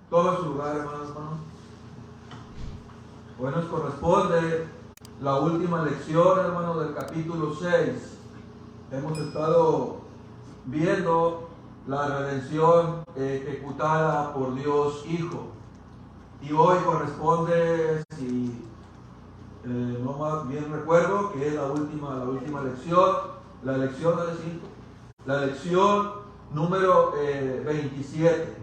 Toma su lugar, hermanos. Hoy nos corresponde la última lección, hermanos, del capítulo 6. Hemos estado viendo la redención ejecutada por Dios Hijo. Y hoy corresponde, si no más bien recuerdo, que es la última lección, la lección número 27,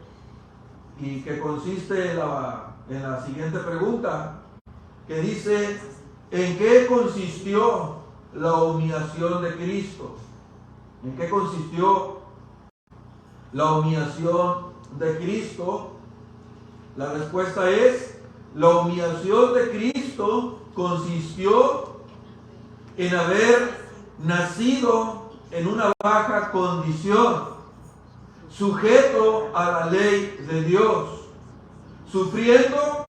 y que consiste en la siguiente pregunta, que dice: ¿en qué consistió la humillación de Cristo? ¿En qué consistió la humillación de Cristo? La respuesta es: la humillación de Cristo consistió en haber nacido en una baja condición, sujeto a la ley de Dios, sufriendo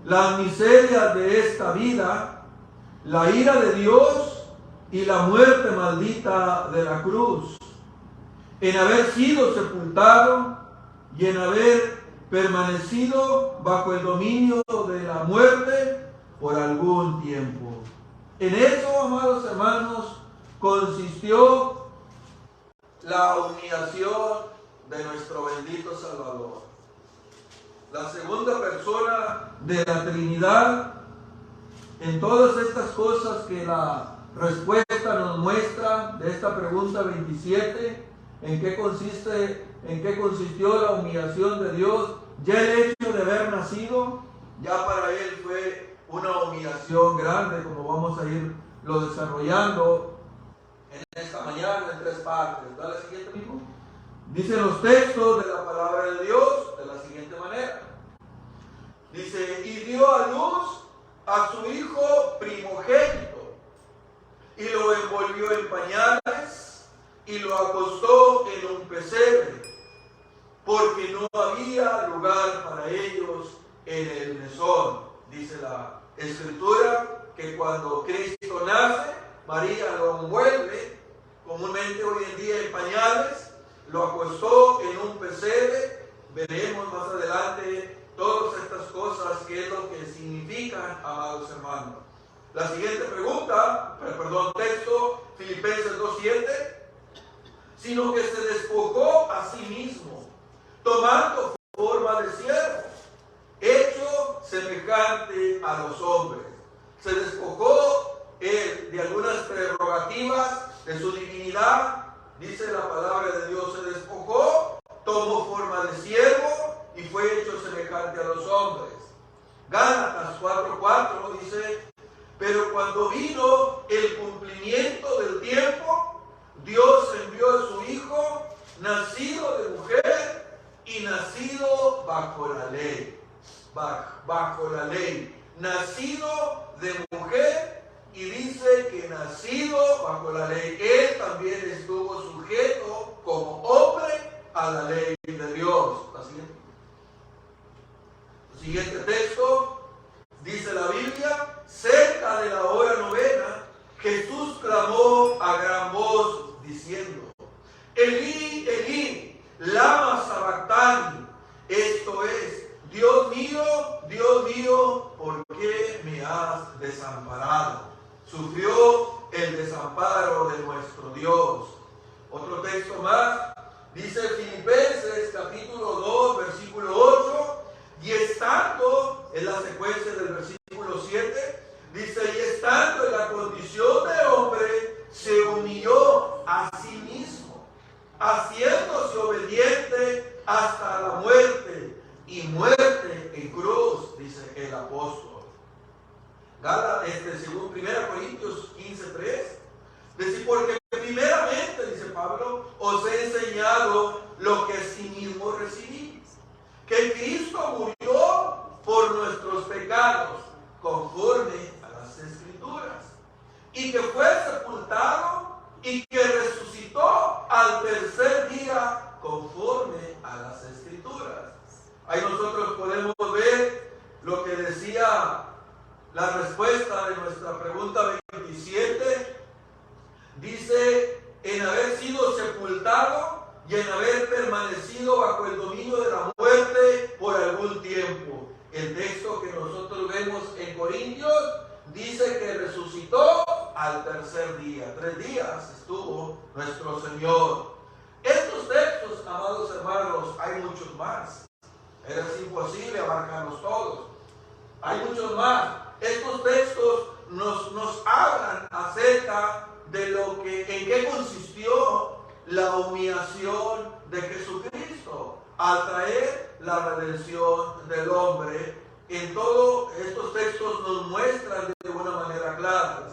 la miseria de esta vida, la ira de Dios y la muerte maldita de la cruz, en haber sido sepultado y en haber permanecido bajo el dominio de la muerte por algún tiempo. En eso, amados hermanos, consistió la humillación de nuestro bendito Salvador. La segunda persona de la Trinidad, en todas estas cosas que la respuesta nos muestra de esta pregunta 27, ¿en qué consistió la humillación de Dios? Ya el hecho de haber nacido, ya para él fue una humillación grande, como vamos a irlo desarrollando en esta mañana en 3 partes. ¿Da la siguiente, mismo? Dicen los textos de la palabra de Dios de la siguiente manera. Dice: y dio a luz a su hijo primogénito, y lo envolvió en pañales, y lo acostó en un pesebre, porque no había lugar para ellos en el mesón. Dice la Escritura que cuando Cristo nace, María lo envuelve, comúnmente hoy en día en pañales, lo acostó en un pesebre. Veremos más adelante todas estas cosas, qué es lo que significan, amados hermanos. La siguiente texto, Filipenses 2:7, sino que se despojó a sí mismo, tomando forma de siervo, hecho semejante a los hombres. Se despojó él de algunas prerrogativas de su divinidad. Dice la palabra de Dios: se despojó, tomó forma de siervo y fue hecho semejante a los hombres. Gálatas 4:4 dice: pero cuando vino el cumplimiento del tiempo, Dios envió a su Hijo, nacido de mujer y nacido bajo la ley. Bajo la ley. Nacido de mujer, y dice que nacido bajo la ley, él también estuvo sujeto como hombre a la ley de Dios. El siguiente texto dice la Biblia: cerca de la hora novena, Jesús clamó a gran voz diciendo: Elí, Elí, lama sabactani. Esto es: Dios mío, ¿por qué me has desamparado? Sufrió el desamparo de nuestro Dios. Otro texto más, dice Filipenses capítulo 2, versículo 8, y estando, en la secuencia del versículo 7, dice: y estando en la condición de hombre, se humilló a sí mismo, haciéndose obediente hasta la muerte, y muerte en cruz, dice el apóstol. Según 1 Corintios 15:3, dice: porque primeramente, dice Pablo, os he enseñado lo que asimismo recibí, que Cristo murió por nuestros pecados, conforme a las Escrituras, y que fue sepultado y que resucitó al tercer día, conforme a las Escrituras. Ahí nosotros podemos ver lo que decía la respuesta de nuestra pregunta 27. Dice: en haber sido sepultado y en haber permanecido bajo el dominio de la muerte por algún al tercer día. 3 días estuvo nuestro Señor. Estos textos, amados hermanos, hay muchos más. Es imposible abarcarlos todos. Hay muchos más. Estos textos nos hablan acerca de en qué consistió la humillación de Jesucristo al traer la redención del hombre. En todos estos textos nos muestran de una manera clara.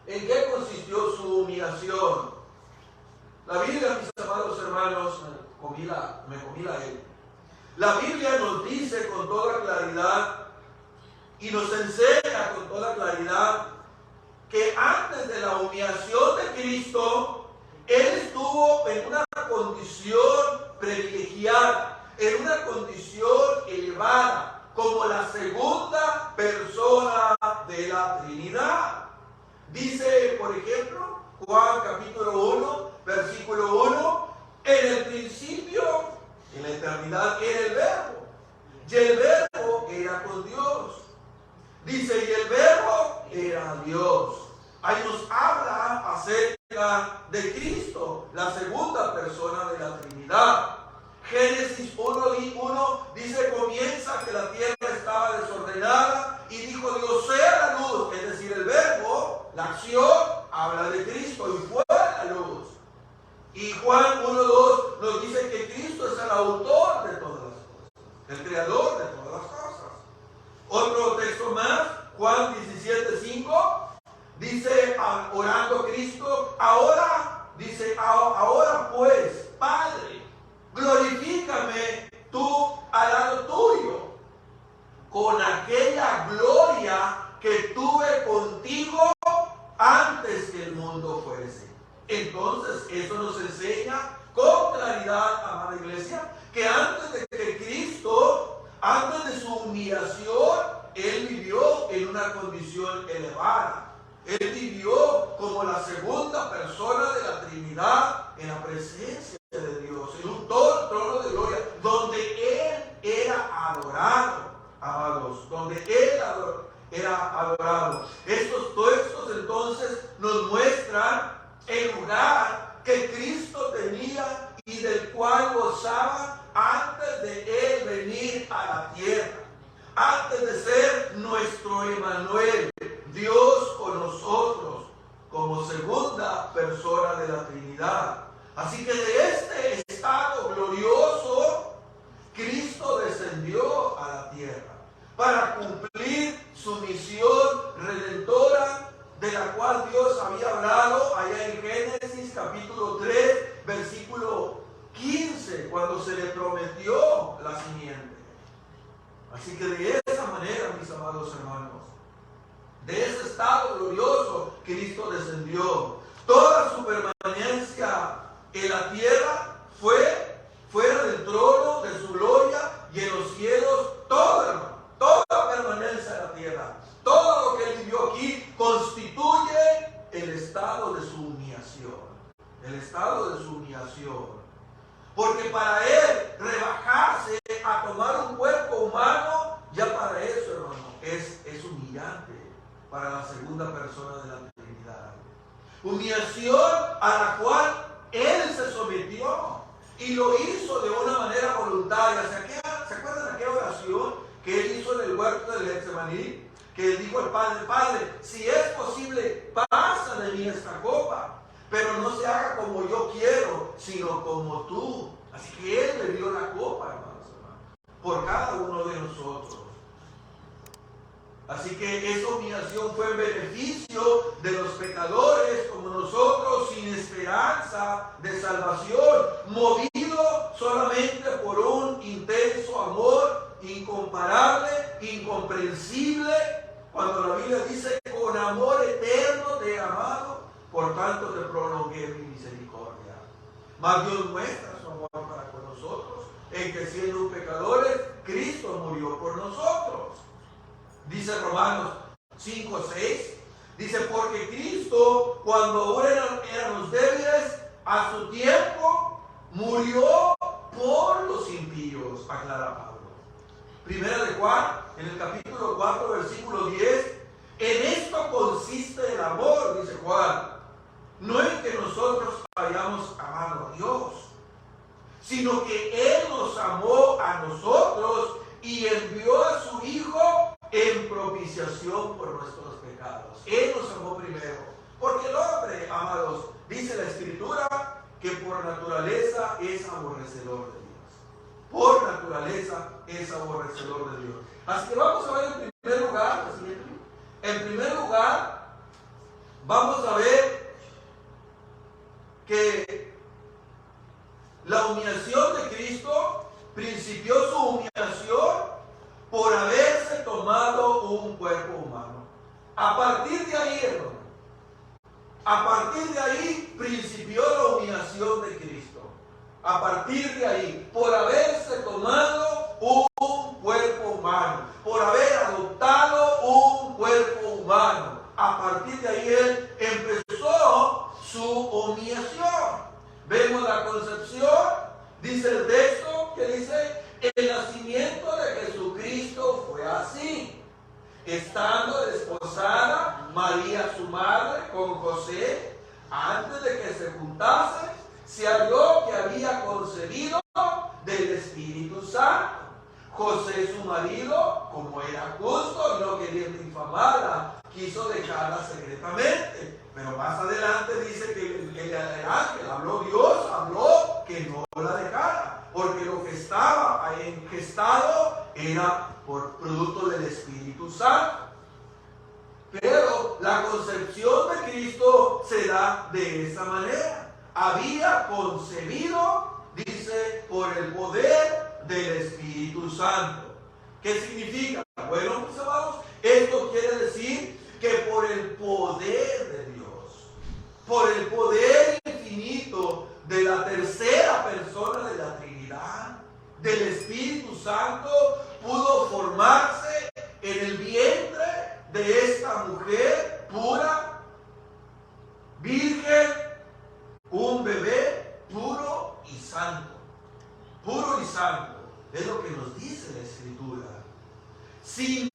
¿En qué consistió su humillación? La Biblia, mis amados hermanos, me comí la L. La Biblia nos dice con toda claridad y nos enseña con toda claridad que antes de la humillación de Cristo, Él estuvo en una condición privilegiada, en una condición elevada, como la segunda persona de la Trinidad. Dice, por ejemplo, Juan capítulo 1, versículo 1, en el principio, en la eternidad, era el Verbo, y el Verbo era con Dios. Dice, y el Verbo era Dios. Ahí nos habla acerca de Cristo, la segunda persona de la Trinidad. Génesis 1:1 dice, comienza que la tierra estaba desordenada y dijo Dios, sea la luz. Es decir, el Verbo, la acción, habla de Cristo y fue la luz. Y Juan 1:2 nos dice que Cristo es el autor de todas las cosas, el creador de todas las cosas. Otro texto más, Juan 17:5, dice, orando Cristo, ahora pues, Padre, glorifícame tú al lado tuyo, con aquella gloria que tuve contigo antes que el mundo fuese. Entonces, eso nos enseña con claridad, amada iglesia, que antes de que Cristo, antes de su humillación, Él vivió en una condición elevada. Él vivió como la segunda persona de la Trinidad en la presencia de Dios, en un trono de gloria, donde Él era adorado, amados, donde Él era adorado. Estos textos entonces nos muestran el lugar que Cristo tenía y del cual gozaba antes de Él venir a la tierra, antes de ser nuestro Emmanuel, Dios con nosotros, como segunda persona de la Trinidad. Así que de este estado glorioso, Cristo descendió a la tierra para cumplir su misión redentora, de la cual Dios había hablado allá en Génesis capítulo 3, versículo 15, cuando se le prometió la simiente. Así que de esa manera, mis amados hermanos, de ese estado glorioso, Cristo descendió. Toda su permanencia en la tierra fue fuera del trono de su gloria y en los cielos, toda permanencia en la tierra. Todo lo que Él vivió aquí constituye el estado de su humillación. El estado de su humillación. Porque para Él rebajarse a tomar un cuerpo humano, ya para eso, hermano, es humillante para la segunda persona de la Trinidad. Humillación a la cual Él se sometió y lo hizo de una manera voluntaria. ¿Se acuerdan de aquella oración que Él hizo en el huerto del Getsemaní? Que Él dijo al Padre, Padre, si es posible, pasa de mí esta copa, pero no se haga como yo quiero, sino como tú. Así que Él le dio la copa, hermanos, por cada uno de nosotros. Así que esa humillación fue en beneficio de los pecadores como nosotros, sin esperanza de salvación, movido solamente por un intenso amor incomparable, incomprensible, cuando la Biblia dice, con amor eterno te he amado, por tanto te prolongué mi misericordia. Mas Dios muestra su amor para con nosotros, en que siendo pecadores, Cristo murió por nosotros. Dice Romanos 5:6, dice, porque Cristo, cuando aún éramos débiles, a su tiempo murió por los impíos, aclara Pablo. Primera de Juan, en el capítulo 4, versículo 10, en esto consiste consiste el amor, dice Juan. No en que nosotros hayamos amado a Dios, sino que Él nos amó a nosotros y envió a su Hijo en propiciación por nuestros pecados. Él nos amó primero. Porque el hombre, amados, dice la Escritura, que por naturaleza es aborrecedor de Dios. Por naturaleza es aborrecedor de Dios. Así que vamos a ver en primer lugar, vamos a ver que la humillación de Cristo principió su humillación por haberse tomado un cuerpo humano. A partir de ahí, hermano, a partir de ahí principió la humillación de Cristo. A partir de ahí, por haberse tomado un cuerpo humano, por haber adoptado un cuerpo humano, a partir de ahí Él empezó su humillación. Vemos la concepción, dice el texto, que dice, el nacimiento de Jesucristo fue así. Estando desposada María su madre con José, antes de que se juntasen, se halló que había concebido del Espíritu Santo. José su marido, como era justo y no queriendo infamarla, quiso dejarla secretamente. Pero más adelante dice que el ángel habló, Dios habló que no la dejara, porque lo que estaba gestado era por producto del Espíritu Santo. Pero la concepción de Cristo se da de esa manera. Había concebido, dice, por el poder del Espíritu Santo. ¿Qué significa? Bueno, pues amados, esto quiere decir que por el poder de Dios, por el poder infinito de la tercera persona de la Trinidad, del Espíritu Santo, pudo formarse en el vientre de esta mujer pura, virgen, un bebé puro y santo. Puro y santo. Es lo que nos dice la Escritura. Sin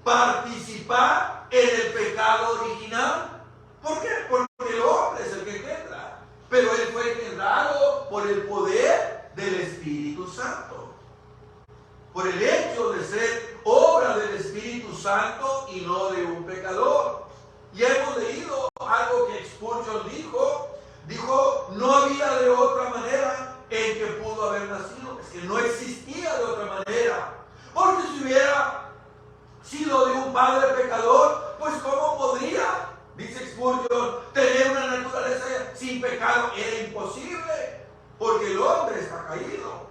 participar en el pecado original. ¿Por qué? Porque el hombre es el que engendra. Pero él fue engendrado por el poder del Espíritu Santo. Por el hecho de ser obra del Espíritu Santo y no de un pecador. Y hemos leído algo que Spurgeon dijo, no había de otra manera en que pudo haber nacido. Es que no existía de otra manera. Porque si hubiera sido de un padre pecador, pues ¿cómo podría, dice Spurgeon, tener una naturaleza sin pecado? Era imposible, porque el hombre está caído.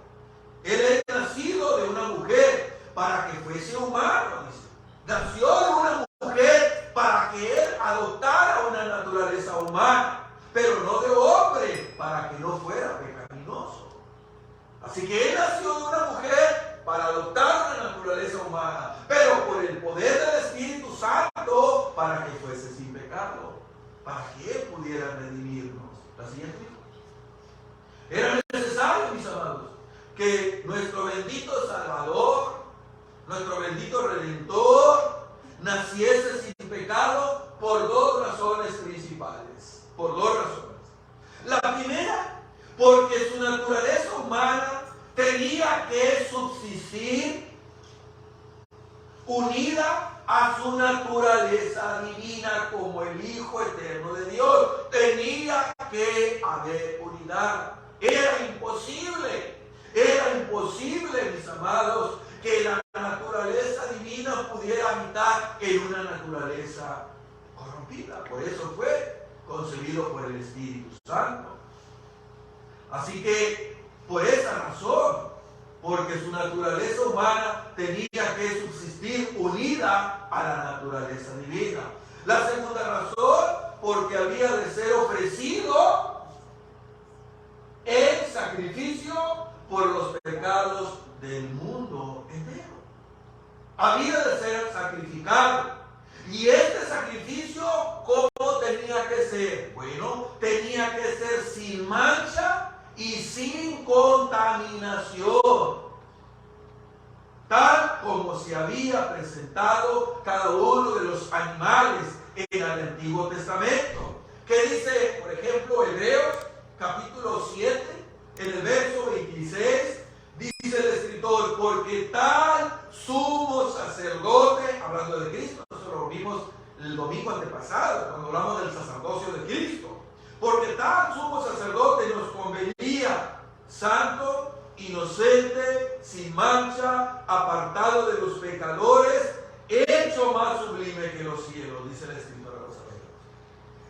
Él es nacido de una mujer para que fuese humano, dice. Nació de una mujer para que él adoptara una naturaleza humana, pero no de hombre, para que no fuera pecaminoso. Así que él nació de una mujer para adoptar una naturaleza humana, pero por el poder del Espíritu Santo, para que fuese sin pecado, para que él pudiera redimirnos. La siguiente. Era necesario, mis amados, que nuestro bendito Salvador, nuestro bendito Redentor, naciese sin pecado por dos razones principales. Por dos razones. La primera, porque su naturaleza humana tenía que subsistir unida a su naturaleza divina como el Hijo eterno de Dios. Tenía que haber unidad. Era imposible, mis amados, que la naturaleza divina pudiera habitar en una naturaleza corrompida. Por eso fue concebido por el Espíritu Santo. Así que, por esa razón, porque su naturaleza humana tenía que subsistir unida a la naturaleza divina. La segunda razón, porque había de ser ofrecido en sacrificio por los pecados del mundo entero. Había de ser sacrificado. Y este sacrificio, ¿cómo tenía que ser? Bueno, tenía que ser sin mancha y sin contaminación, tal como se había presentado cada uno de los animales en el Antiguo Testamento. ¿Qué dice, por ejemplo, Hebreos capítulo 7, en el verso 26? Dice el escritor, porque tal sumo sacerdote, hablando de Cristo, nosotros lo vimos el domingo antepasado, cuando hablamos del sacerdocio de Cristo, porque tal sumo sacerdote nos convenía, santo, inocente, sin mancha, apartado de los pecadores, hecho más sublime que los cielos, dice el escritor de los Hebreos.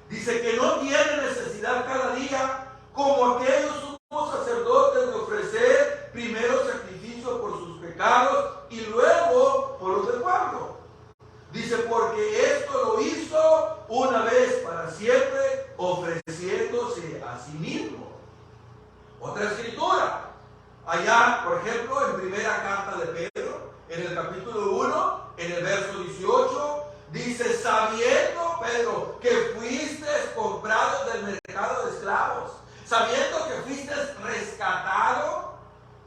Dice que no tiene necesidad cada día, como aquellos sumos sacerdotes, de ofrecer primero sacrificio por sus pecados y luego por los del pueblo. Dice, porque esto lo hizo una vez para siempre, ofreciéndose a sí mismo. Otra escritura, allá, por ejemplo, en primera carta de Pedro, en el capítulo 1, en el verso 18, dice, sabiendo, Pedro, que fuiste comprado del mercado de esclavos, sabiendo que fuiste rescatado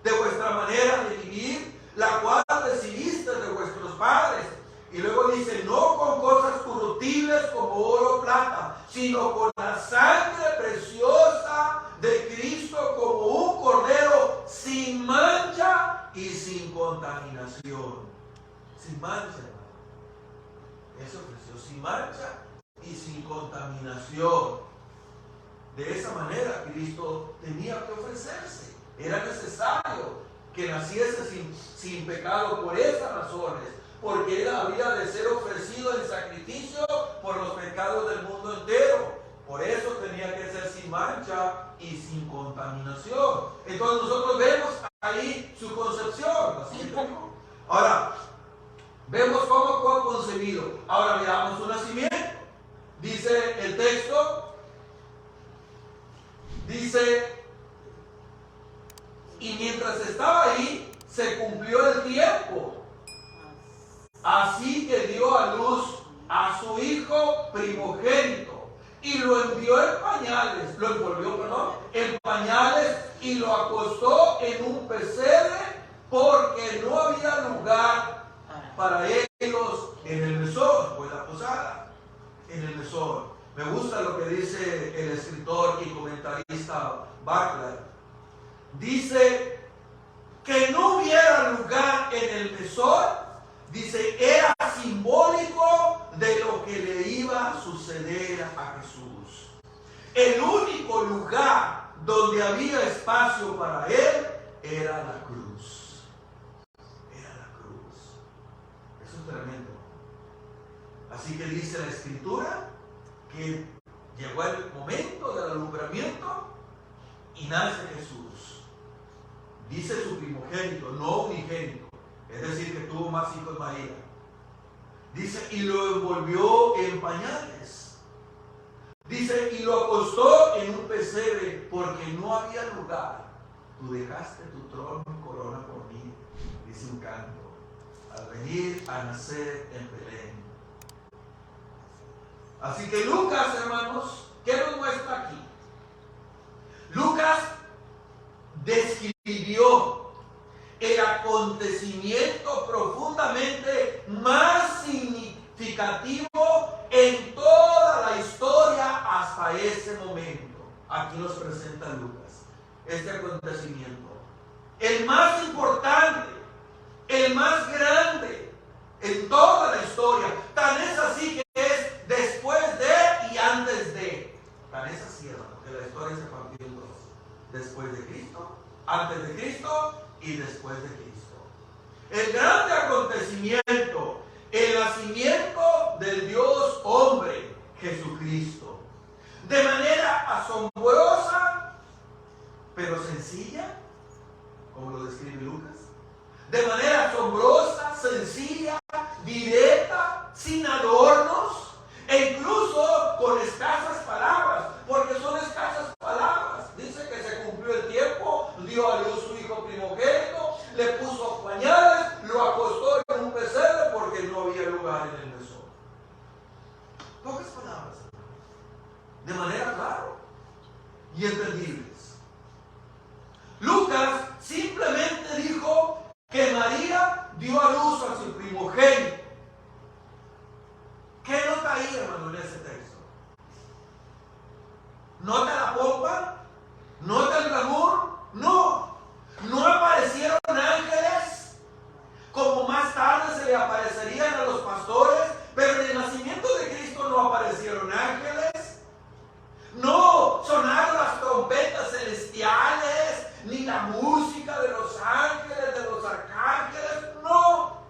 de vuestra manera de vivir, la cual recibiste de vuestros padres. Y luego dice, no con cosas corruptibles como oro o plata, sino con la sangre preciosa de Cristo, como un cordero sin mancha y sin contaminación. Sin mancha, hermano. Eso ofreció sin mancha y sin contaminación. De esa manera Cristo tenía que ofrecerse. Era necesario que naciese sin pecado por esas razones, porque él había de ser ofrecido en sacrificio por los pecados del mundo entero. Por eso tenía que ser sin mancha y sin contaminación. Entonces nosotros vemos ahí su concepción. Ahora, vemos cómo fue concebido. Ahora veamos su nacimiento. Dice el texto, dice, y mientras estaba ahí, se cumplió el tiempo. Así que dio a luz a su hijo primogénito y lo envió en pañales, lo envolvió, perdón, en pañales y lo acostó en un pesebre porque no había lugar para ellos en el mesón, pues la posada, en el mesón. Me gusta lo que dice el escritor y comentarista Barclay. Dice que no hubiera lugar en el mesón. Dice, era simbólico de lo que le iba a suceder a Jesús. El único lugar donde había espacio para él era la cruz. Era la cruz. Eso es tremendo. Así que dice la Escritura que llegó el momento del alumbramiento y nace Jesús. Dice su primogénito, no unigénito. Es decir, que tuvo más hijos María. Dice, y lo envolvió en pañales. Dice, y lo acostó en un pesebre porque no había lugar. Tú dejaste tu trono y corona por mí, dice un canto, al venir a nacer en Belén. Así que Lucas, hermanos, ¿qué nos muestra aquí? Lucas describió el acontecimiento profundamente más significativo en toda la historia hasta ese momento. Aquí nos presenta Lucas este acontecimiento. El más importante, el más grande en toda la historia. Tan es así que es después de y antes de. Tan es así, hermano, que la historia se partió en dos. Después de Cristo, antes de Cristo y después de Cristo. El grande acontecimiento, el nacimiento del Dios hombre, Jesucristo. De manera asombrosa, pero sencilla, como lo describe Lucas. De manera asombrosa, sencilla, directa, sin adornos, e incluso con escasas palabras, porque son escasas palabras. Dice que se cumplió el tiempo, dio a luz su hijo primogénito, le puso pañales, lo acostó en un pesebre porque no había lugar en el mesón. Pocas palabras, de manera clara y entendibles. Lucas simplemente dijo que María dio a luz a su primogénito. ¿Qué nota ahí, hermano, en ¿Nota el glamour? No. No aparecieron ángeles como más tarde se le aparecerían a los pastores, pero en el nacimiento de Cristo no aparecieron ángeles. No sonaron las trompetas celestiales, ni la música de los ángeles, de los arcángeles, no.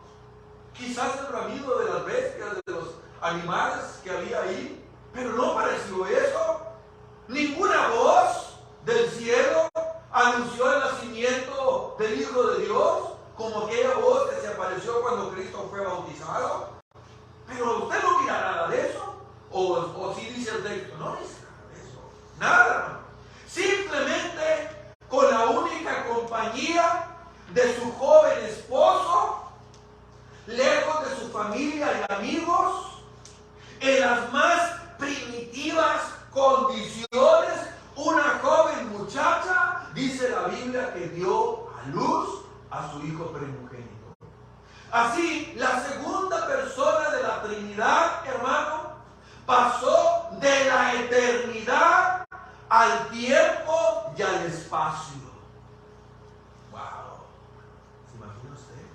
Quizás el bramido de las bestias, de los animales que había ahí, pero no apareció eso. Ninguna voz del cielo anunció el nacimiento del Hijo de Dios, como aquella voz que se apareció cuando Cristo fue bautizado. Pero usted no mira nada de eso. O si dice el texto, no dice nada de eso. Nada. Simplemente con la única compañía de su joven esposo, lejos de su familia y amigos, en las más primitivas condiciones, una joven muchacha, dice la Biblia, que dio a luz a su hijo primogénito. Así, la segunda persona de la Trinidad, hermano, pasó de la eternidad al tiempo y al espacio. Wow. ¿Se imagina usted?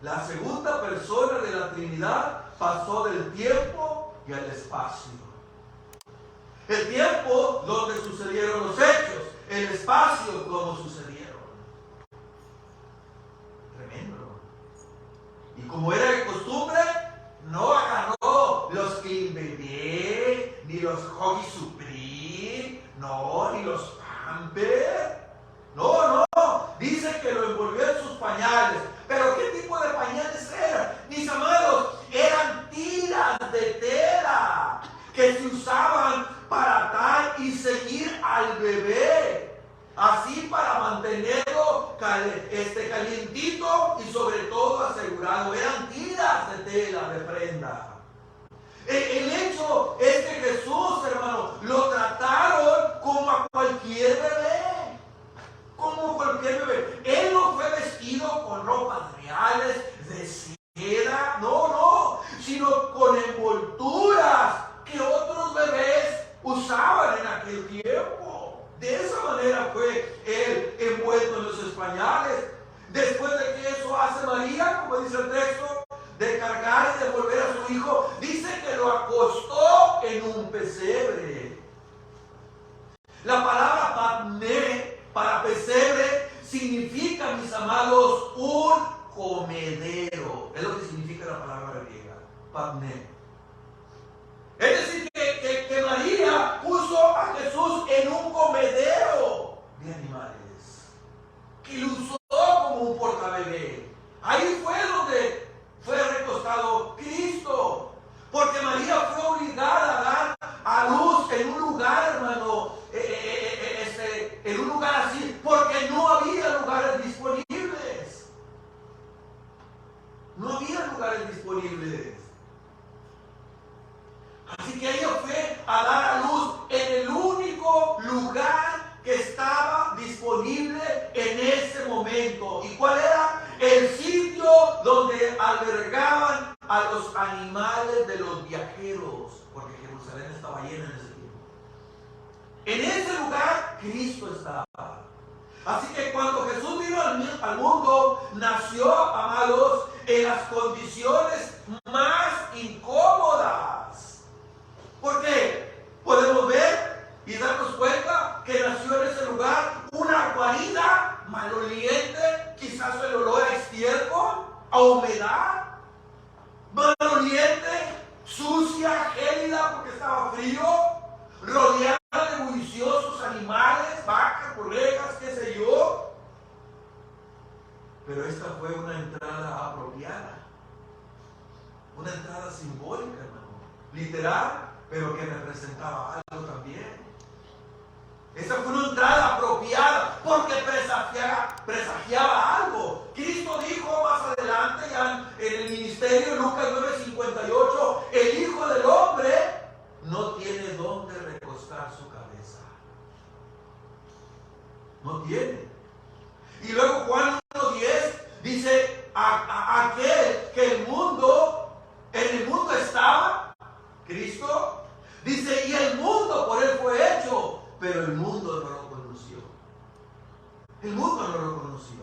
La segunda persona de la Trinidad pasó del tiempo y al espacio. El tiempo donde sucedieron los hechos, el espacio como sucedieron. Tremendo. Y como era de costumbre, no agarró los Clean Bebé, ni los Huggy Supreme, no, ni los Pampers. No. Dice que lo envolvió en sus pañales. Pero ¿qué tipo de pañales eran? Mis amados, eran tiras de tela que se usaban para atar y ceñir al bebé, así para mantenerlo calientito y sobre todo asegurado. Eran tiras de tela de prenda. El hecho es que Jesús, hermano, lo trataron como a cualquier bebé. Como cualquier bebé. Él no fue vestido con ropas reales de seda, no, sino con envolturas que otros bebés usaban en aquel tiempo. De esa manera fue él envuelto en los pañales. Después de que eso hace María, como dice el texto, de cargar y de volver a su hijo, dice que lo acostó en un pesebre. La palabra patné para pesebre significa, mis amados, un comedero. Es lo que significa la palabra griega, patné. Es decir, que María puso a Jesús en un comedero de animales, que lo usó como un portabebé. Ahí fue donde fue recostado Cristo, porque María fue obligada a dar a luz en un lugar, hermano, en un lugar así, porque no había lugares disponibles. No había lugares disponibles. Así que ella fue a dar a luz en el único lugar que estaba disponible en ese momento. ¿Y cuál era? El sitio donde albergaban a los animales de los viajeros, porque Jerusalén estaba llena en ese tiempo. En ese lugar Cristo estaba. Así que cuando Jesús vino al mundo, nació, amados, en las condiciones más incómodas. ¿Por qué? Podemos ver y darnos cuenta que nació en ese lugar una guarida maloliente, quizás el olor a estiércol, a humedad, maloliente, sucia, gélida porque estaba frío, rodeada de bulliciosos animales, vacas, borregas, qué sé yo. Pero esta fue una entrada apropiada, una entrada simbólica, hermano, literal, pero que representaba algo también. Esa fue una entrada apropiada porque presagiaba algo. Cristo dijo más adelante, ya en el ministerio, Lucas 9:58, el Hijo del Hombre no tiene dónde recostar su cabeza. No tiene. Y luego Juan 1:10 dice, aquel que en el mundo estaba, Cristo, dice, y el mundo por él fue hecho, pero el mundo El mundo no lo conoció.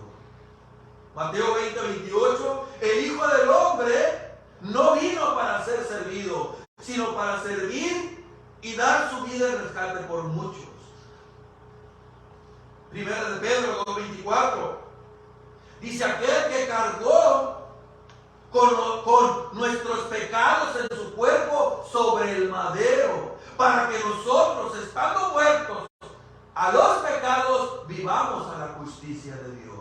Mateo 20:28, el Hijo del Hombre no vino para ser servido, sino para servir y dar su vida en rescate por muchos. Primera de Pedro 2:24, dice: aquel que cargó con nuestros pecados en su cuerpo sobre el madero, para que nosotros, estando muertos a los pecados, vivamos a la justicia de Dios.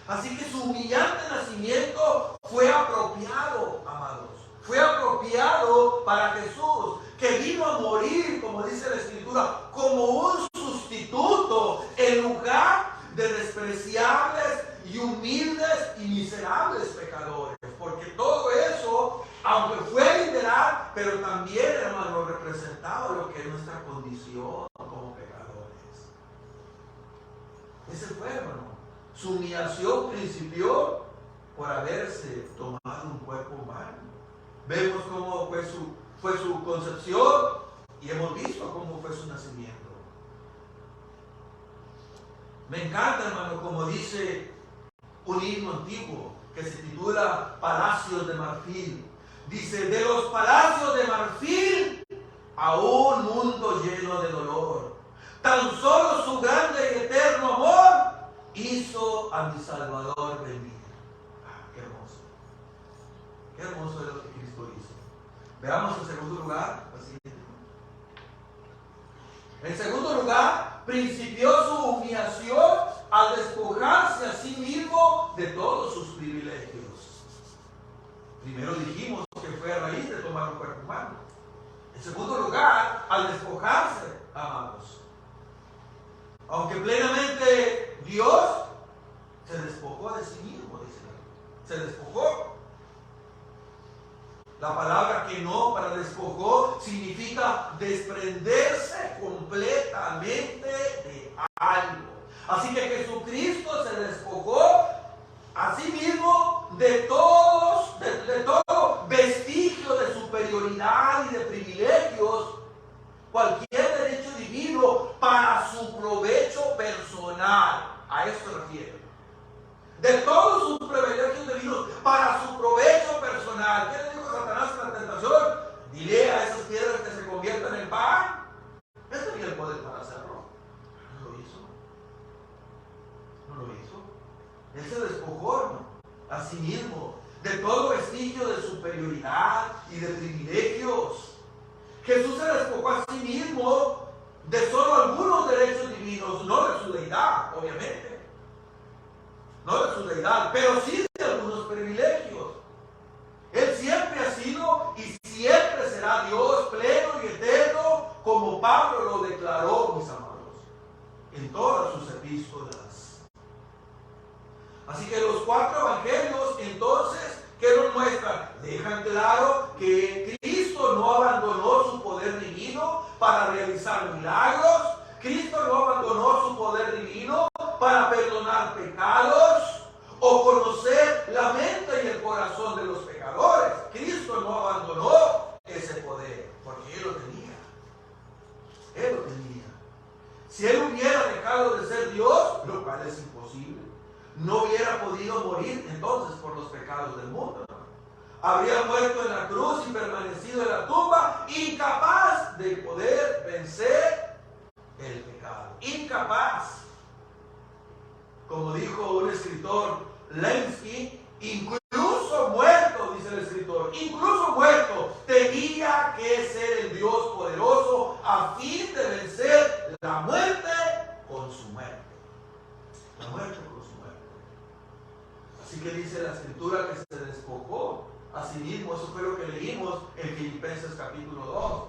Así que su humillante nacimiento fue apropiado, amados. Fue apropiado para Jesús, que vino a morir, como dice la Escritura, como un sustituto en lugar de despreciables y humildes y miserables pecadores. Porque todo eso, aunque fue literal, pero también, hermano, representaba lo que es nuestra condición como pecadores. Ese fue, hermano. Su humillación principió por haberse tomado un cuerpo humano. Vemos cómo fue su concepción y hemos visto cómo fue su nacimiento. Me encanta, hermano, como dice un himno antiguo que se titula Palacios de Marfil. Dice: de los palacios de marfil a un mundo lleno de dolor, tan solo su grande y eterno amor hizo a mi Salvador venir. Qué hermoso. Qué hermoso es lo que Cristo hizo. Veamos en segundo lugar. En segundo lugar, principió su humillación al despojarse a sí mismo de todos sus privilegios. Primero dijimos que fue a raíz de tomar un cuerpo humano. En segundo lugar, al despojarse, amados. Aunque plenamente Dios se despojó de sí mismo, dice la Biblia. Se despojó. La palabra que no para despojó significa desprenderse completamente de algo. Así que Jesucristo se despojó a sí mismo de todo vestigio de superioridad y de privilegios, cualquier derecho divino para su provecho personal. A eso se refiere. De todos sus privilegios divinos para su provecho personal. ¿Qué le dijo Satanás en la tentación? Dile a esas piedras que se conviertan en pan. Él tenía el poder para hacerlo. No lo hizo. No lo hizo. Él se despojó, hermano, a sí mismo de todo vestigio de superioridad y de privilegios. Jesús se despojó a sí mismo de solo algunos derechos divinos, no de su deidad, obviamente. No de su deidad, pero sí de algunos privilegios. Él siempre ha sido y siempre será Dios pleno y eterno, como Pablo lo declaró, mis amados, en todas sus epístolas. Así que los cuatro evangelios, entonces, ¿qué nos muestran? Dejan claro que Cristo no abandonó su poder divino para realizar milagros. Cristo no abandonó su poder divino para perdonar pecados o conocer la mente y el corazón de los pecadores. Cristo no abandonó ese poder porque Él lo tenía. Él lo tenía. Si Él hubiera dejado de ser Dios, lo cual es imposible, no hubiera podido morir entonces por los pecados del mundo. Habría muerto en la cruz y permanecido en la tumba, incapaz de poder vencer el pecado. Incapaz. Como dijo un escritor, Lenski, incluso muerto, dice el escritor, incluso muerto, tenía que ser el Dios poderoso a fin de vencer la muerte con su muerte. La muerte con su muerte. Así que dice la escritura que se despojó a sí mismo. Eso fue lo que leímos en Filipenses capítulo 2,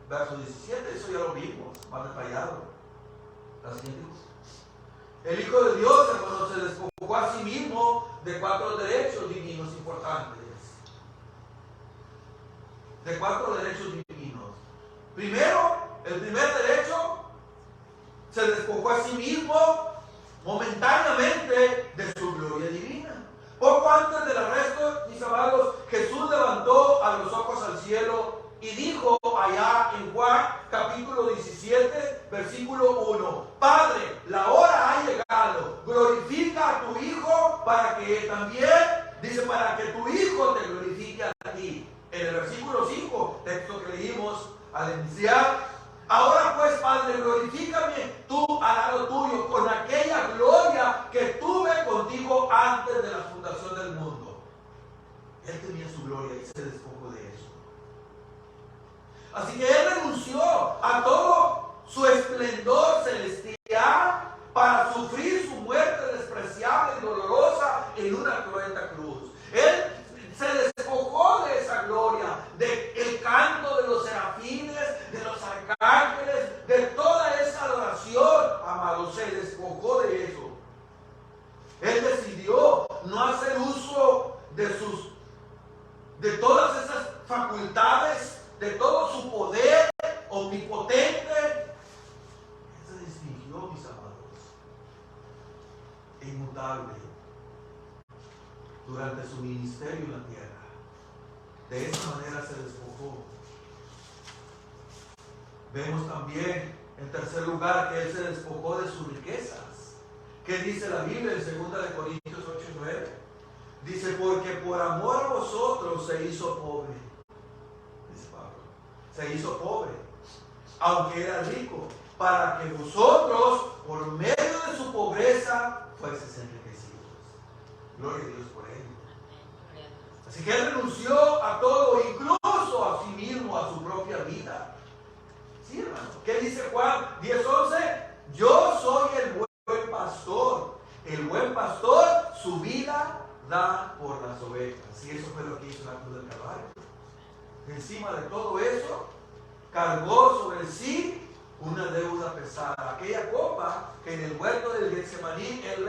verso 17. Eso ya lo vimos, más detallado. La siguiente cosa. El Hijo de Dios, hermano, se despojó a sí mismo de cuatro derechos divinos importantes. De cuatro derechos divinos. Primero, el primer derecho, se despojó a sí mismo momentáneamente de su gloria divina. Poco antes del arresto, mis amados, Jesús levantó a los ojos al cielo y dijo allá en Juan capítulo 17, versículo 1: Padre, la hora ha llegado, Padre, glorifícame tú al lado tuyo con aquella gloria que tuve contigo antes de la fundación del mundo. Él tenía su gloria y se despojó de eso. Así que Él renunció a todo su esplendor celestial para sufrir su muerte despreciable y dolorosa en una cruenta cruz. Él se despojó de esa gloria, del canto de los serafines, de los arcángeles, de toda esa adoración, amado, se despojó de eso. Él decidió no hacer uso de todas esas facultades, de todo su poder omnipotente. Él se distinguió, mis amados, inmutable durante su ministerio en la tierra. De esa manera se despojó. Vemos también, en tercer lugar, que Él se despojó de sus riquezas. ¿Qué dice la Biblia en 2 Corintios 8:9? Dice, porque por amor a vosotros se hizo pobre. Dice Pablo, se hizo pobre, aunque era rico, para que vosotros, por medio de su pobreza, fueseis enriquecidos. Gloria a Dios por ello. Así que Él renunció a todo, incluso a sí mismo, a su propia vida. Sí, hermano. ¿Qué dice Juan 10:11? Yo soy el buen pastor. El buen pastor su vida da por las ovejas. Y eso fue lo que hizo en la cruz del Calvario. Encima de todo eso, cargó sobre sí una deuda pesada. Aquella copa que en el huerto del Getsemaní Él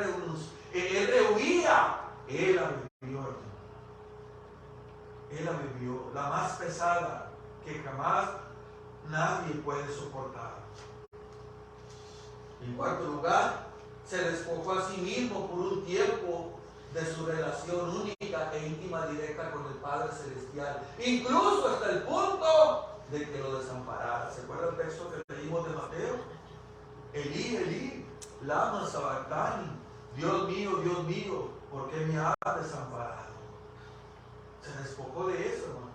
rehuía, Él la bebió, hermano. Él la bebió, la más pesada que jamás nadie puede soportar. En cuarto lugar, se despojó a sí mismo por un tiempo de su relación única e íntima directa con el Padre Celestial, incluso hasta el punto de que lo desamparara. ¿Se acuerda el texto que leímos de Mateo? Elí, Elí, lama sabactani, Dios mío, ¿por qué me has desamparado? Se despojó de eso, hermano.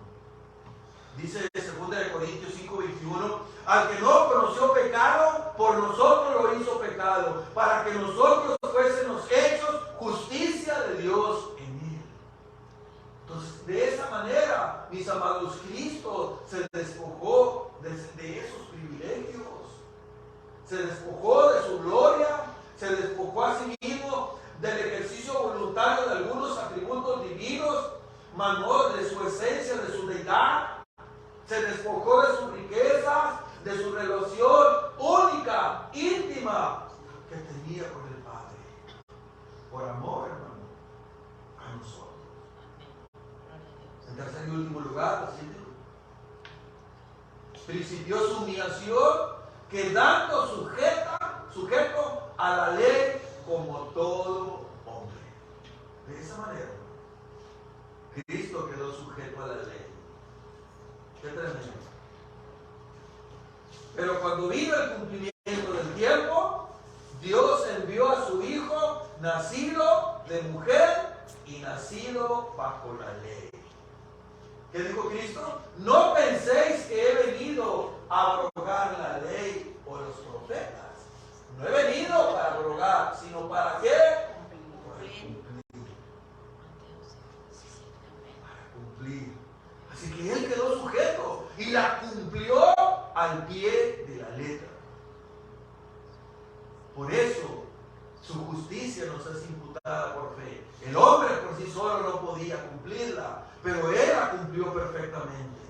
Dice 2 Corintios 5:21, al que no conoció pecado, por nosotros lo hizo pecado, para que nosotros fuésemos hechos justicia de Dios en él. Entonces, de esa manera, mis amados, Cristo se despojó de esos privilegios, se despojó de su gloria, se despojó a sí mismo del ejercicio voluntario de algunos atributos divinos, mandó de su esencia, de su deidad. Se despojó de sus riquezas, de su relación única, íntima que tenía con el Padre. Por amor, hermano, a nosotros. En tercer y último lugar, principió su humillación, quedando sujeto a la ley como todo hombre. De esa manera, Cristo quedó sujeto a la ley. Qué tremendo. Pero cuando vino el cumplimiento del tiempo, Dios envió a su Hijo, nacido de mujer y nacido bajo la ley. ¿Qué dijo Cristo? No penséis que he venido a abrogar la ley o los profetas. No he venido para abrogar, sino para ¿qué? Para cumplir. Así que Él quedó sujeto y la cumplió al pie de la letra. Por eso su justicia nos es imputada por fe. El hombre por sí solo no podía cumplirla, pero Él la cumplió perfectamente.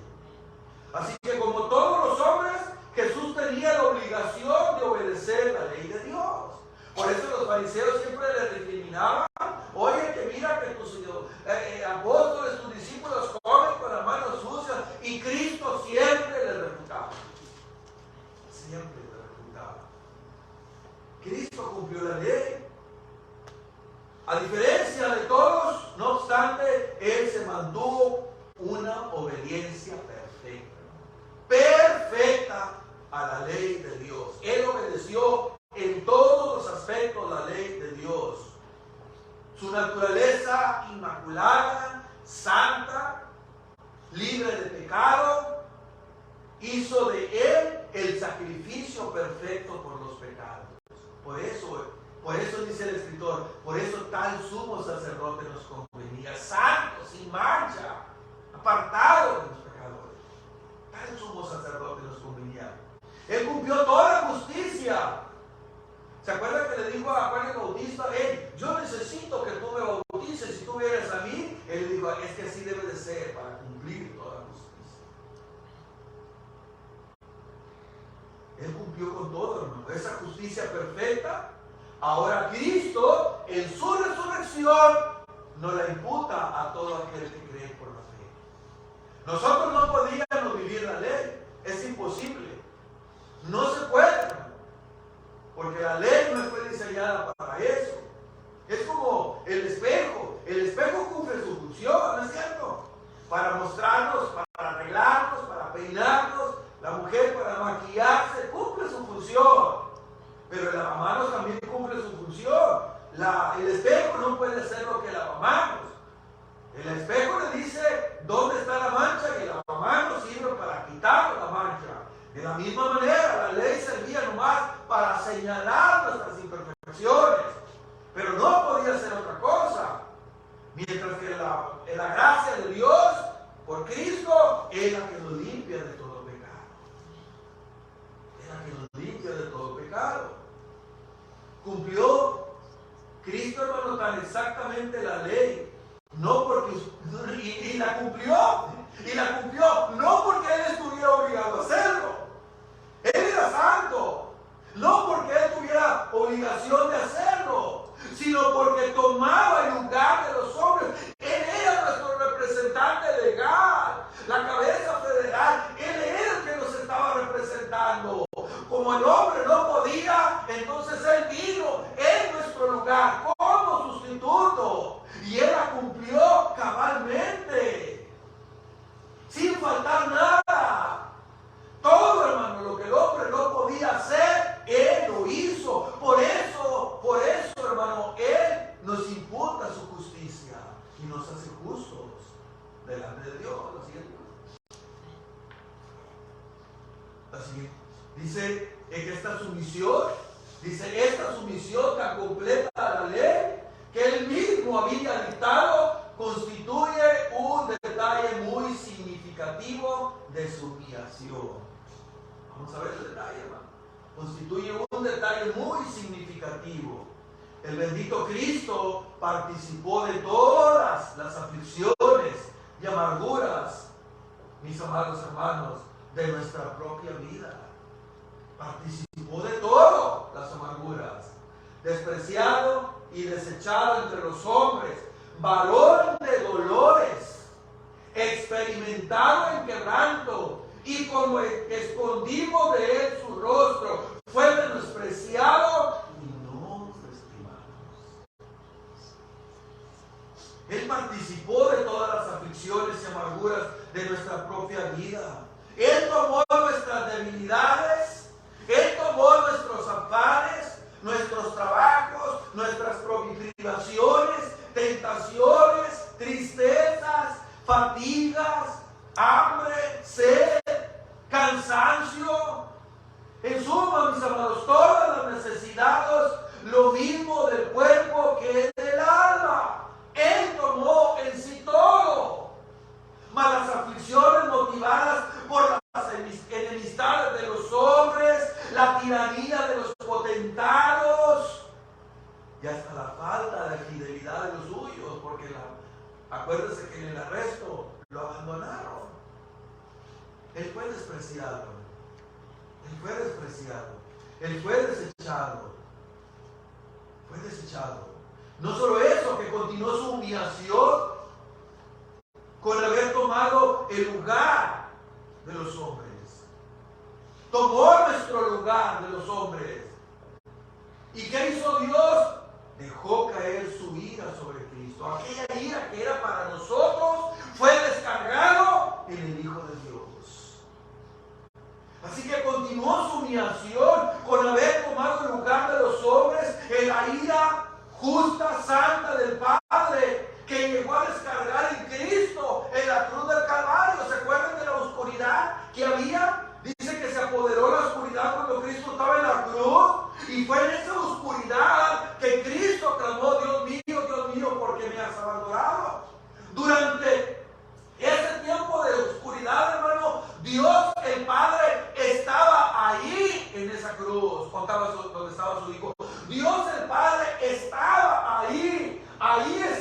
Así que como todos los hombres, Jesús tenía la obligación de obedecer la ley de Dios. Por eso los fariseos siempre le recriminaban: oye, que mira que tus apóstoles, tus discípulos comen con las manos sucias, y Cristo siempre le refutaba. Siempre le refutaba. Cristo cumplió la ley. A diferencia de todos, no obstante, Él se mantuvo una obediencia perfecta. Perfecta a la ley de Dios. Él obedeció en todos los aspectos la ley de Dios. Su naturaleza inmaculada, santa, libre de pecado, hizo de Él el sacrificio perfecto perfecto por los pecados. Por eso dice el escritor, por eso tal sumo sacerdote nos convenía, santo, sin mancha, apartado de los pecadores. Tal sumo sacerdote nos convenía. Él cumplió toda la justicia. ¿Se acuerdan que le dijo a Juan el Bautista, yo necesito que tú me bautices, si tú vienes a mí? Él le dijo, es que así debe de ser para cumplir toda la justicia. Él cumplió con todo, hermano, esa justicia perfecta. Ahora Cristo, en su resurrección, nos la imputa a todo aquel que cree por la fe. Nosotros no podíamos vivir la ley, es imposible. No se puede, hermano, porque la ley no fue diseñada para eso. Es como el espejo cumple su función, ¿no es cierto? Para mostrarnos, para arreglarnos, para peinarnos, la mujer para maquillarse, cumple su función. Pero el lavamanos también cumple su función. El espejo no puede hacer lo que el lavamanos. El espejo le dice dónde está la mancha y el lavamanos sirve para quitar la mancha. De la misma manera, la ley servía nomás para señalar nuestras imperfecciones, pero no podía ser otra cosa. Mientras que la gracia de Dios, por Cristo, es la que nos limpia de todo pecado. Es la que nos limpia de todo pecado. Cumplió Cristo, hermano, tan exactamente la ley, no porque, y la cumplió, no porque Él estuviera obligado a hacerlo. Él era santo, no porque Él tuviera obligación de hacerlo, sino porque tomaba el lugar de los hombres. Él era nuestro representante legal, la cabeza federal. Él era el que nos estaba representando. Como el hombre no podía, entonces Él vino en nuestro lugar como sustituto. Y Él la cumplió cabalmente, sin faltar nada. Todo, hermano, lo que el hombre no podía hacer, Él lo hizo. Por eso, hermano, Él nos imputa su justicia y nos hace justos delante de Dios. La siguiente. Dice que esta sumisión tan completa a la ley que Él mismo había dictado constituye un detalle muy significativo de su humillación. Vamos a ver el detalle, hermano. Constituye un detalle muy significativo. El bendito Cristo participó de todas las aflicciones y amarguras, mis amados hermanos, de nuestra propia vida. Participó de todas las amarguras. Despreciado y desechado entre los hombres, varón de dolores, experimentado en quebranto, y como escondimos de Él su rostro, fue menospreciado y no estimamos. Él participó de todas las aflicciones y amarguras de nuestra propia vida. Él tomó nuestras debilidades, Él tomó nuestros afanes, nuestros trabajos, nuestras privaciones, tentaciones, tristezas, fatigas, hambre, sed, cansancio. En suma, mis amados, todas las necesidades, lo mismo del cuerpo que del alma. Él tomó en sí todo. Mas las aflicciones motivadas por las enemistades de los hombres, la tiranía de los potentados y hasta la falta de fidelidad de los suyos, porque acuérdense que en el arresto lo abandonaron. Él fue despreciado, Él fue despreciado, Él fue desechado. Fue desechado. No solo eso, que continuó su humillación con haber tomado el lugar de los hombres. Tomó nuestro lugar de los hombres. ¿Y qué hizo Dios? Dejó caer su ira sobre Cristo. Aquella ira que era para nosotros fue descargado en el Hijo de Dios. Así que continuó su humillación con haber tomado el lugar de los hombres en la ira justa, santa del Padre, que llegó a descargar en Cristo en la cruz del Calvario. ¿Se acuerdan de la oscuridad que había? Dice que se apoderó la oscuridad cuando Cristo estaba en la estaba donde estaba su hijo. Dios el Padre estaba ahí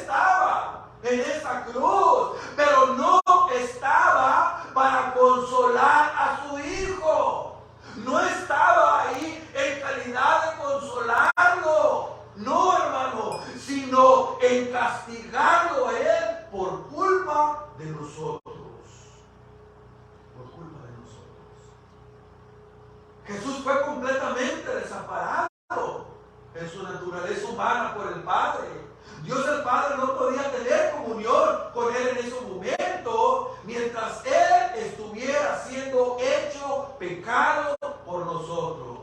estaba en esa cruz, pero no estaba para consolar a su hijo. No estaba ahí en calidad de consolarlo, no, hermano, sino en castigarlo a él por culpa de nosotros. Por culpa de nosotros. Jesús fue completamente desamparado en su naturaleza humana por el Padre. Dios el Padre no podía tener comunión con él en ese momento mientras él estuviera siendo hecho pecado por nosotros.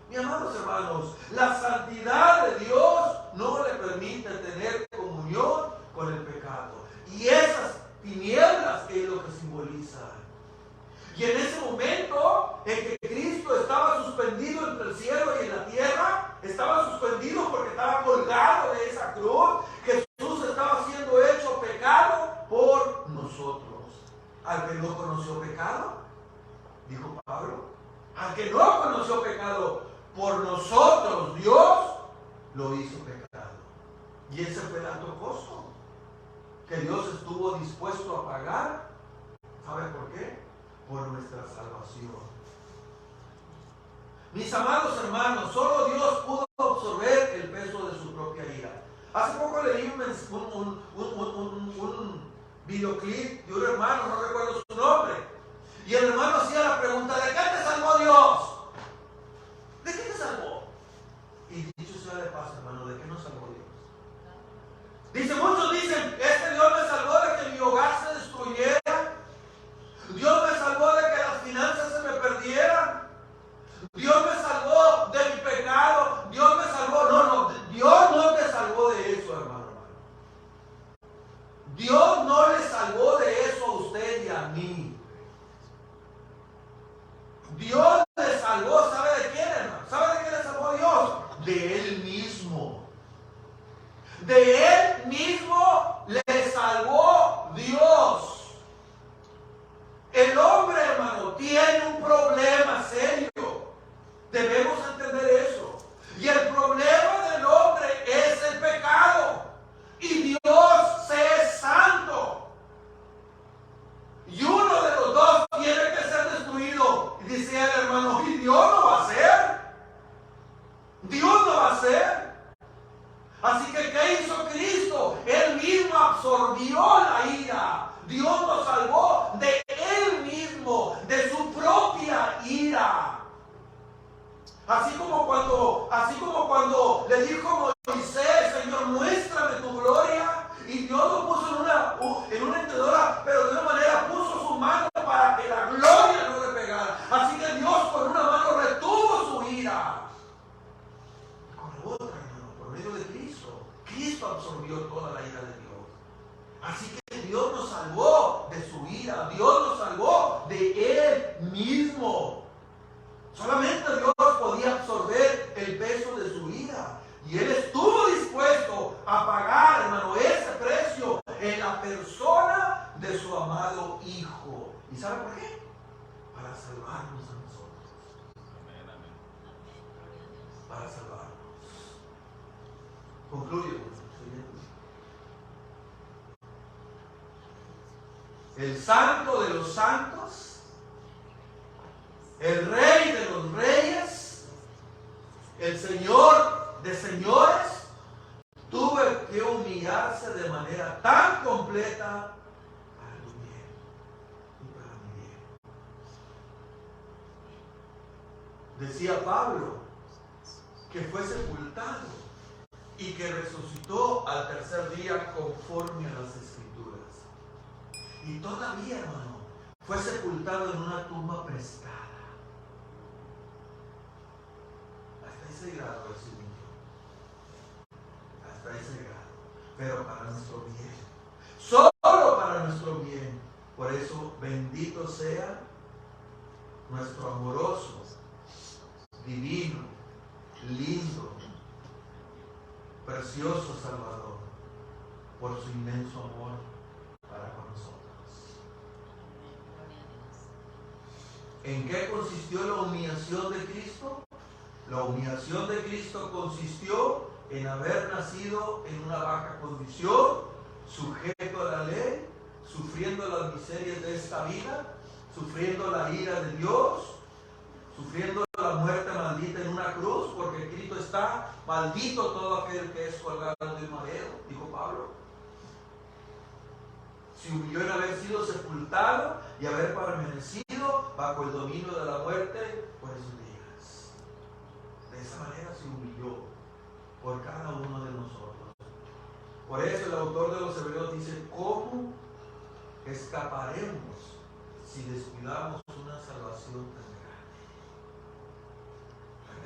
Mis amados hermanos, la santidad de Dios no le permite tener comunión con el pecado. Y esas tinieblas es lo que simboliza. Y en ese momento en que Cristo estaba suspendido entre el cielo y en la tierra, estaba suspendido porque estaba colgado de esa cruz, Jesús estaba siendo hecho pecado por nosotros. Al que no conoció pecado, dijo Pablo, al que no conoció pecado, por nosotros Dios lo hizo pecado. Y ese fue el alto costo que Dios estuvo dispuesto a pagar. ¿Sabe por qué? Por nuestra salvación. Mis amados hermanos, solo Dios pudo absorber el peso de su propia ira. Hace poco leí un videoclip de un hermano, no recuerdo su nombre, y el hermano hacía la pregunta: ¿de qué te salvó Dios? ¿De qué te salvó? Y dicho sea de paso, hermano, ¿de qué nos salvó Dios? Dice, muchos dicen, Dios me salvó de que mi hogar se destruyera. Dios me salvó de que las finanzas se me perdieran. Dios me salvó de mi pecado. Dios me salvó. No, Dios no te salvó de eso, hermano. Dios no le salvó de eso a usted y a mí. Dios le salvó, ¿sabe de quién, hermano? ¿Sabe de qué le salvó Dios? De Él mismo. De Él mismo le salvó Dios. El hombre, hermano, tiene un problema serio. Debemos entender eso. Y el problema del hombre es el pecado. Y Dios es santo. Y uno de los dos tiene que ser destruido. Y dice el hermano, ¿y Dios no va a hacer? Dios no va a hacer. Así que, ¿qué hizo Cristo? Él mismo absorbió la ira. Dios nos salvó de Él mismo, de su propia ira. Así como cuando le dijo a Moisés, Señor, muéstrame tu gloria. Y Dios lo puso en una entendedora, pero de una manera puso su mano para que la gloria no le pegara. Así que Dios con una mano retuvo su ira. Y con la otra, hermano, por medio de Cristo, Cristo absorbió toda la ira de Dios. Así que Dios nos salvó de su ira. Dios nos salvó de Él mismo. Solamente Dios podía absorber el peso de su ira. Y Él estuvo dispuesto a pagar, hermano, ese precio en la persona de su amado Hijo. ¿Y sabe por qué? Para salvarnos a nosotros. Para salvarnos. Concluyo. El Santo de los santos, el Rey de los reyes, el Señor de señores, tuvo que humillarse de manera tan completa para tu bien y para mi bien. Decía Pablo que fue sepultado y que resucitó al tercer día conforme a las Escrituras. Y todavía, hermano, fue sepultado en una tumba prestada. Hasta ese grado es humilde. Hasta ese grado. Pero para nuestro bien. Solo para nuestro bien. Por eso, bendito sea nuestro amoroso, divino, lindo, precioso Salvador, por su inmenso amor para con nosotros. ¿En qué consistió la humillación de Cristo? La humillación de Cristo consistió en haber nacido en una baja condición, sujeto a la ley, sufriendo las miserias de esta vida, sufriendo la ira de Dios, sufriendo la muerte maldita en una cruz, porque escrito está: maldito todo aquel que es colgado de un madero, dijo Pablo. Se humilló en haber sido sepultado y haber permanecido bajo el dominio de la muerte por esos días. De esa manera se humilló por cada uno de nosotros. Por eso el autor de los Hebreos dice: ¿cómo escaparemos si descuidamos una salvación tan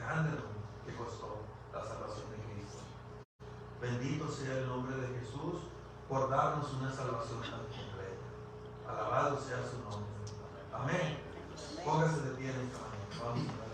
grande que costó la salvación de Cristo? Bendito sea el nombre de Jesús por darnos una salvación tan completa. Alabado sea su nombre. Amén. Póngase de pie en esta mañana. Vamos a